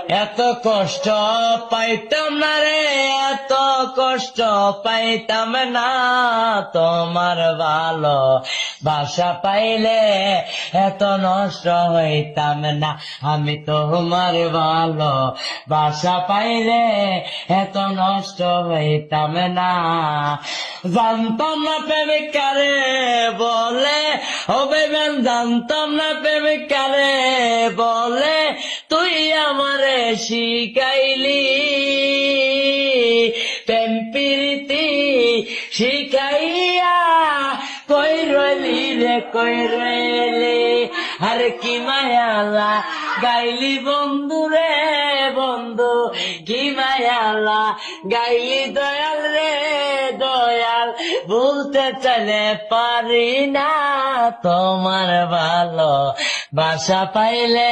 এত কষ্ট পাইতাম না রে, এত কষ্ট পাইতাম না, তোমার ভালো বাসা পাইলে এত নষ্ট হইতাম না। আমি তোমার ভালো বাসা পাইলে এত নষ্ট হইতাম না। জানতাম না প্রেমিক কারে বলে, ও বেবেন জানতাম না প্রেমিক কারে বলে, তুই আমারে শিখাইলি প্রেম প্রীতি শিখাইয়া, কই রইলি রে কই রইলি, আর কি মায়ালা গাইলি বন্ধু রে বন্ধু, কি মায়ালা গাইলি দয়াল রে দয়াল, বলতে চাইলে পারি না, তোমার ভালো বাসা পাইলে